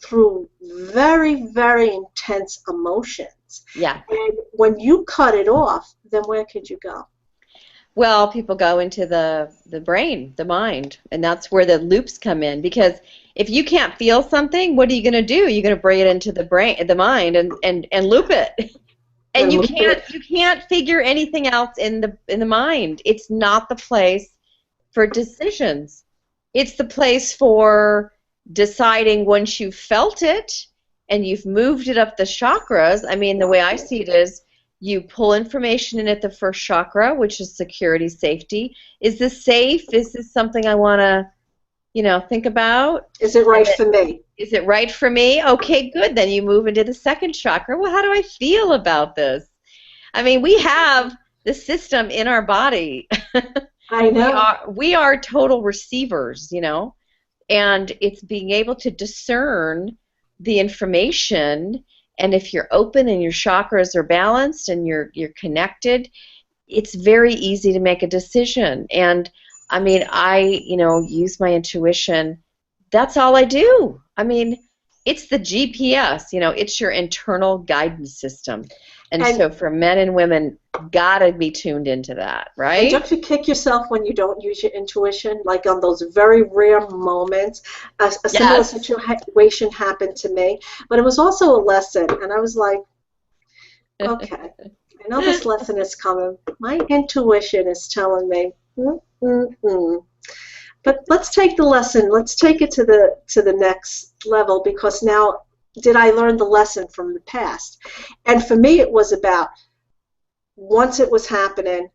Speaker 2: through very, very intense emotions.
Speaker 1: Yeah.
Speaker 2: And when you cut it off, then where could you go?
Speaker 1: Well, people go into the brain, the mind, and that's where the loops come in. Because if you can't feel something, what are you going to do? You're going to bring it into the brain, the mind, and loop it. And you can't figure anything else in the mind. It's not the place for decisions. It's the place for deciding once you've felt it and you've moved it up the chakras. I mean, the way I see it is, you pull information in at the first chakra, which is security, safety. Is this safe? Is this something I want to, think about?
Speaker 2: Is it right for me?
Speaker 1: Is it right for me? Okay, good. Then you move into the second chakra. Well, how do I feel about this? I mean, we have the system in our body.
Speaker 2: I know.
Speaker 1: We are total receivers, and it's being able to discern the information. And if you're open and your chakras are balanced and you're connected, it's very easy to make a decision. And I mean, I use my intuition. That's all I do. I mean, it's the GPS. It's your internal guidance system. And so for men and women, gotta be tuned into that, right?
Speaker 2: And don't you kick yourself when you don't use your intuition? Like on those very rare moments, a similar situation happened to me, but it was also a lesson, and I was like, okay, I know this lesson is coming. My intuition is telling me, but let's take the lesson. Let's take it to the next level, because now, did I learn the lesson from the past? And for me, it was about, once it was happening,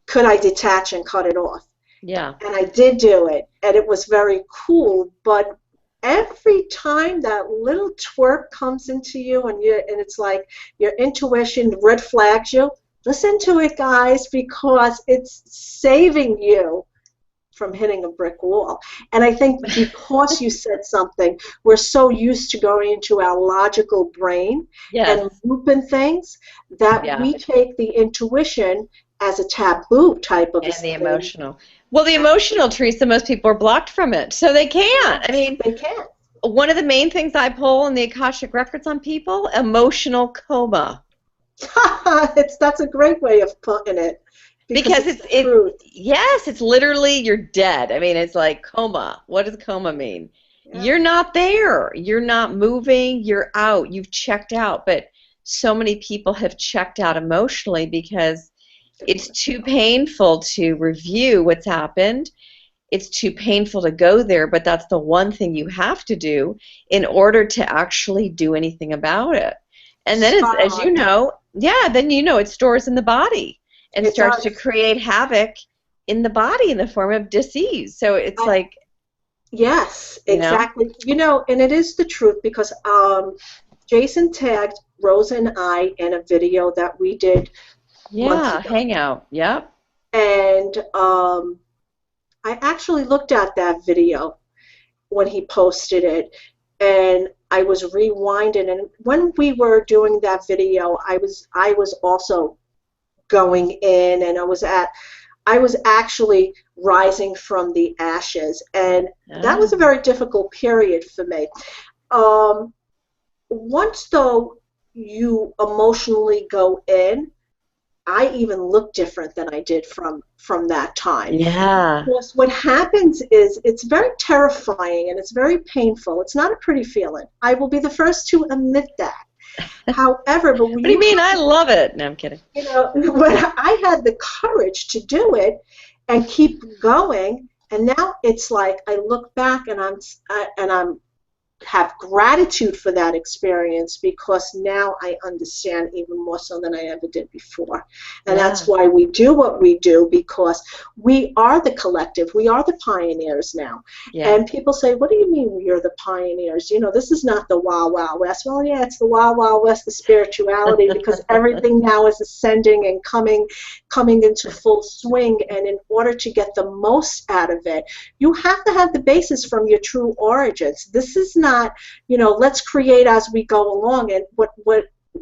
Speaker 2: could I detach and cut it off?
Speaker 1: Yeah.
Speaker 2: And I did do it, and it was very cool. But every time that little twerp comes into you, and it's like your intuition red flags you, listen to it, guys, because it's saving you from hitting a brick wall. And I think because you said something, we're so used to going into our logical brain and looping things that we take the intuition as a taboo type of a thing.
Speaker 1: And the emotional. Well, the emotional, Theresa, most people are blocked from it, so they can't. I mean,
Speaker 2: they can't.
Speaker 1: One of the main things I pull in the Akashic Records on people, emotional coma.
Speaker 2: That's a great way of putting it.
Speaker 1: Because it's literally you're dead. I mean, it's like coma. What does coma mean? Yeah. You're not there. You're not moving. You're out. You've checked out. But so many people have checked out emotionally because it's too painful to review what's happened. It's too painful to go there, but that's the one thing you have to do in order to actually do anything about it. And then, as you know, it stores in the body. And starts to create havoc in the body in the form of disease. So it's like...
Speaker 2: Yes, exactly. And it is the truth, because Jason tagged Rose and I in a video that we did months ago.
Speaker 1: Hangout, yep.
Speaker 2: And I actually looked at that video when he posted it, and I was rewinding. And when we were doing that video, I was also going in, and I was actually rising from the ashes, and that was a very difficult period for me. Once though you emotionally go in, I even look different than I did from that time.
Speaker 1: Yeah.
Speaker 2: Because what happens is it's very terrifying and it's very painful. It's not a pretty feeling. I will be the first to admit that. However, but
Speaker 1: what do you mean? I love it. No, I'm kidding.
Speaker 2: When I had the courage to do it, and keep going. And now it's like I look back and I'm have gratitude for that experience, because now I understand even more so than I ever did before. And that's why we do what we do, because we are the collective. We are the pioneers now. And people say, what do you mean you're the pioneers? You know, this is not the Wild Wild West. Well, yeah, it's the Wild Wild West, the spirituality, because everything now is ascending and coming into full swing. And in order to get the most out of it, you have to have the basis from your true origins. This is not, you know, let's create as we go along. And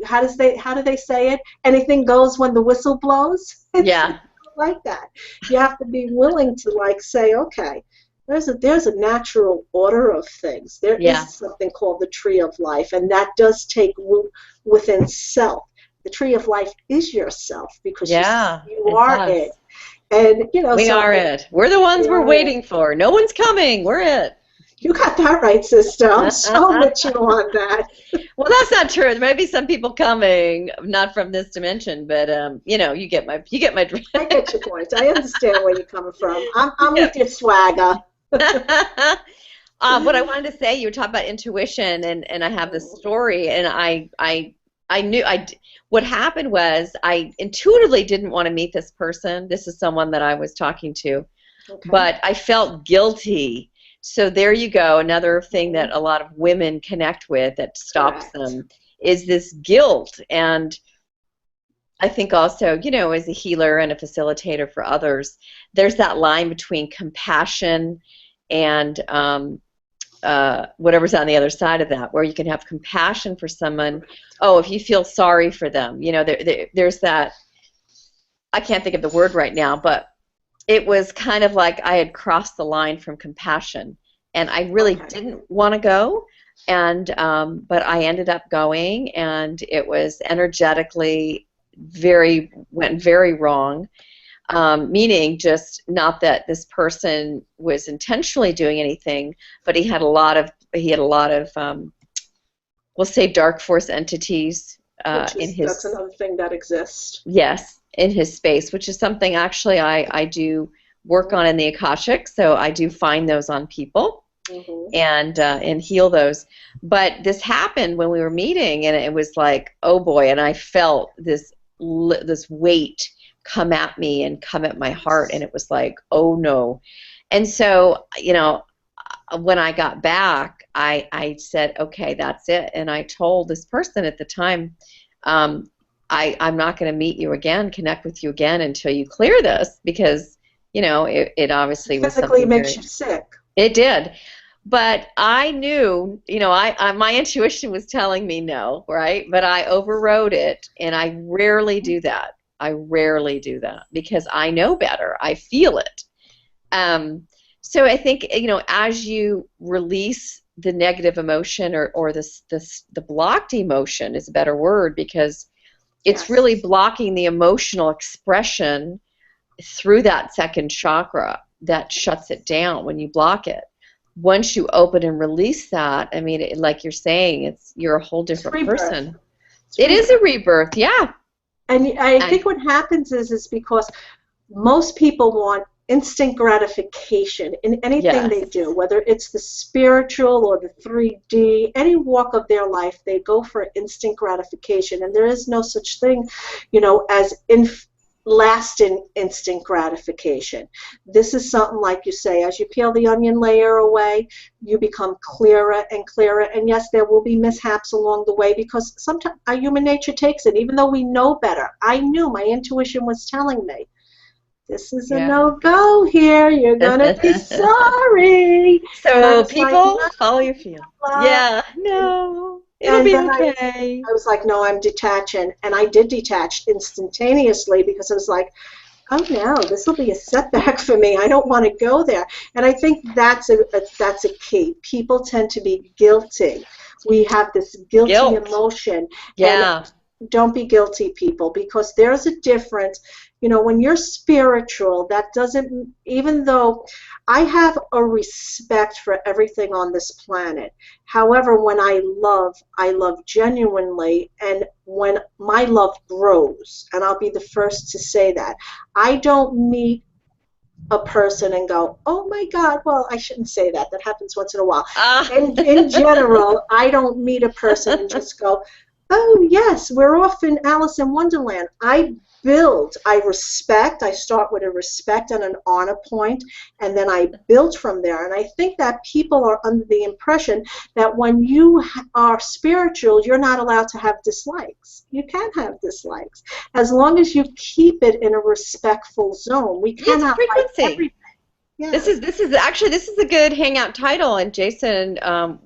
Speaker 2: how do they say it? Anything goes when the whistle blows. It's like that. You have to be willing to like say, okay, there's a natural order of things. There is something called the tree of life, and that does take root within self. The tree of life is yourself, because you are it. And you know,
Speaker 1: we are it. We're the ones we're waiting for. No one's coming. We're it.
Speaker 2: You got that right, sister. I'm so with you on that.
Speaker 1: Well, that's not true. There may be some people coming, not from this dimension, but you know, you get my drift.
Speaker 2: I get your point. I understand where you're coming from. I'm with your swagger.
Speaker 1: What I wanted to say, you were talking about intuition, and I have this story, and I knew what happened was I intuitively didn't want to meet this person. This is someone that I was talking to, but I felt guilty. So there you go. Another thing that a lot of women connect with that stops them is this guilt. And I think also, you know, as a healer and a facilitator for others, there's that line between compassion and whatever's on the other side of that, where you can have compassion for someone. Oh, if you feel sorry for them, you know, there's that. I can't think of the word right now, but it was kind of like I had crossed the line from compassion, and I really didn't want to go, and but I ended up going, and it was energetically went very wrong, meaning just not that this person was intentionally doing anything, but he had a lot of we'll say dark force entities in his.
Speaker 2: That's another thing that exists.
Speaker 1: Yes. In his space, which is something actually I do work on in the Akashic, so I do find those on people and heal those. But this happened when we were meeting, and it was like, oh boy, and I felt this weight come at me and come at my heart, and it was like, oh no. And so, you know, when I got back, I said, okay, that's it, and I told this person at the time, I'm not going to meet you again, connect with you again until you clear this, because, you know, it obviously was
Speaker 2: physically makes you sick.
Speaker 1: It did. But I knew, you know, my intuition was telling me no, right? But I overrode it, and I rarely do that. Because I know better. I feel it. So I think, you know, as you release the negative emotion or the blocked emotion is a better word, because it's really blocking the emotional expression through that second chakra that shuts it down when you block it. Once you open and release that, I mean, like you're saying, you're a whole different person. It is a rebirth, yeah.
Speaker 2: And I think what happens is because most people want instant gratification in anything they do, whether it's the spiritual or the 3D, any walk of their life, they go for instant gratification. And there is no such thing, you know, as lasting instant gratification. This is something, like you say, as you peel the onion layer away, you become clearer and clearer. And yes, there will be mishaps along the way, because sometimes our human nature takes it. Even though we know better, I knew, my intuition was telling me, this is a no-go here. You're going to be sorry.
Speaker 1: So people, follow your feel. Yeah, no, it'll be okay.
Speaker 2: I was like, no, I'm detaching. And I did detach instantaneously, because I was like, oh no, this will be a setback for me. I don't want to go there. And I think that's a key. People tend to be guilty. We have this guilty emotion.
Speaker 1: Yeah.
Speaker 2: And don't be guilty, people, because there's a difference. You know, when you're spiritual, that doesn't, even though I have a respect for everything on this planet. However, when I love genuinely, and when my love grows, and I'll be the first to say that, I don't meet a person and go, oh my God, well, I shouldn't say that. That happens once in a while.
Speaker 1: Ah.
Speaker 2: In general, I don't meet a person and just go, oh yes, we're off in Alice in Wonderland. I respect, I start with a respect and an honor point, and then I build from there. And I think that people are under the impression that when you are spiritual, you're not allowed to have dislikes. You can have dislikes. As long as you keep it in a respectful zone. We cannot like everything. Yeah.
Speaker 1: This is a good Hangout title, and Jason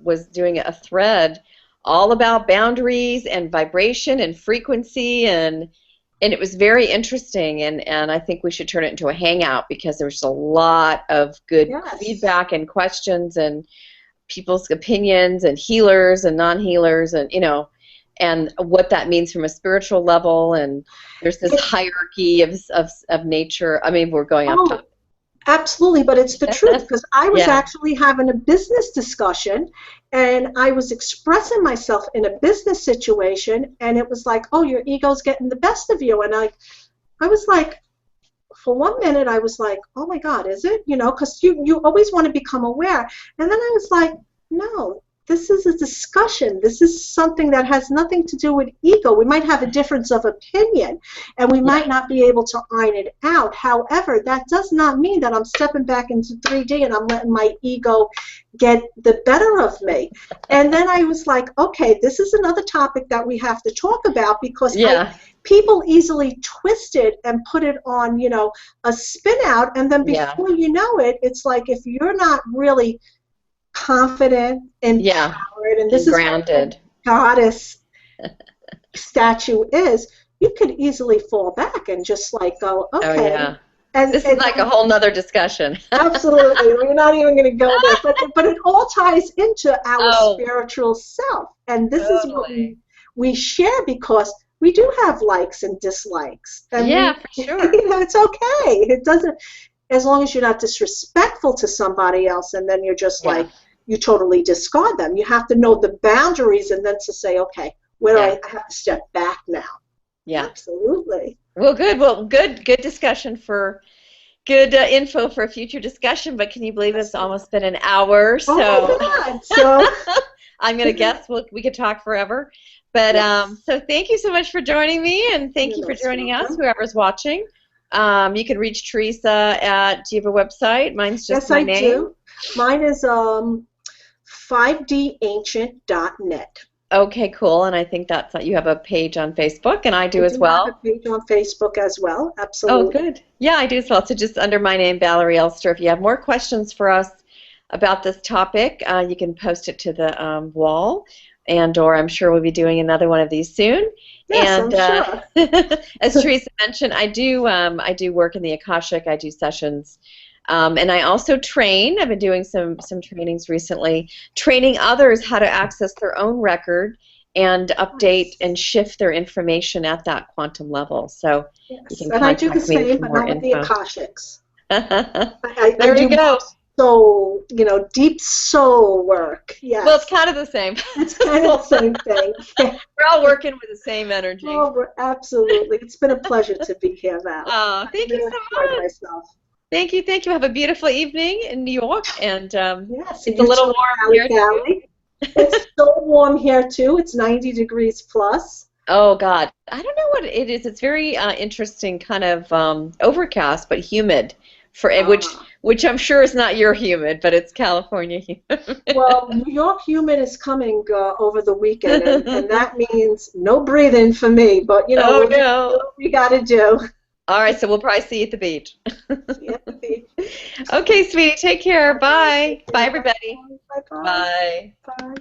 Speaker 1: was doing a thread all about boundaries and vibration and frequency, and it was very interesting, and I think we should turn it into a Hangout because there's a lot of good feedback and questions and people's opinions and healers and non-healers and and what that means from a spiritual level, and there's this hierarchy of nature. I mean, we're going off topic.
Speaker 2: Absolutely, but it's the truth, because I was actually having a business discussion, and I was expressing myself in a business situation, and it was like, oh, your ego's getting the best of you. And I was like, for 1 minute, I was like, oh my God, is it? Because you always want to become aware. And then I was like, no, this is a discussion. This is something that has nothing to do with ego. We might have a difference of opinion, and we might not be able to iron it out. However, that does not mean that I'm stepping back into 3D and I'm letting my ego get the better of me. And then I was like, okay, this is another topic that we have to talk about, because people easily twist it and put it on, a spin out, and then before you know it, it's like if you're not really confident, empowered, and this
Speaker 1: grounded.
Speaker 2: Is what goddess statue is, you could easily fall back and just like go, okay.
Speaker 1: Oh, yeah. This is like a whole nother discussion.
Speaker 2: Absolutely. We're not even going to go there. But it all ties into our spiritual self. And this is what we share, because we do have likes and dislikes. And
Speaker 1: for sure.
Speaker 2: It's okay. It doesn't, as long as you're not disrespectful to somebody else, and then you're just like, you totally discard them. You have to know the boundaries, and then to say, okay, where do I have to step back now?
Speaker 1: Yeah.
Speaker 2: Absolutely.
Speaker 1: Well, good. Well, good discussion for good info for a future discussion. But can you believe it's almost been an hour? So
Speaker 2: oh my God. So
Speaker 1: I'm going to guess we could talk forever. But so thank you so much for joining me, and thank you for joining us, whoever's watching. You can reach Theresa at, do you have a website? Mine's just my name.
Speaker 2: Do. Mine is 5dancient.net.
Speaker 1: Okay, cool. And I think you have a page on Facebook, and I do as well.
Speaker 2: I have a page on Facebook as well. Absolutely.
Speaker 1: Oh, good. Yeah, I do as well. So just under my name, Valerie Elster. If you have more questions for us about this topic, you can post it to the wall, or I'm sure we'll be doing another one of these soon.
Speaker 2: Yes,
Speaker 1: and
Speaker 2: I'm sure.
Speaker 1: As Theresa mentioned, I do work in the Akashic. I do sessions. And I also train. I've been doing some trainings recently, training others how to access their own record and update and shift their information at that quantum level. So you can contact me for more info. And I do the same, but not with the Akashics.
Speaker 2: There you go. So, deep soul work. Yes.
Speaker 1: Well, it's kind of the same.
Speaker 2: It's kind of the same thing.
Speaker 1: We're all working with the same energy.
Speaker 2: Oh, absolutely. It's been a pleasure to be here, Val.
Speaker 1: Oh, thank you so much.
Speaker 2: Myself.
Speaker 1: Thank you. Have a beautiful evening in New York, and
Speaker 2: yes,
Speaker 1: it's a little warm here too.
Speaker 2: It's so warm here too. It's 90 degrees plus.
Speaker 1: Oh God, I don't know what it is. It's very interesting, kind of overcast but humid, which I'm sure is not your humid, but it's California humid.
Speaker 2: Well, New York humid is coming over the weekend, and that means no breathing for me. But we do what we got to do.
Speaker 1: All right, so we'll probably see you at the beach.
Speaker 2: See you at the beach.
Speaker 1: Okay, sweetie, take care. Bye. Bye, everybody.
Speaker 2: Bye.
Speaker 1: Bye.
Speaker 2: Bye.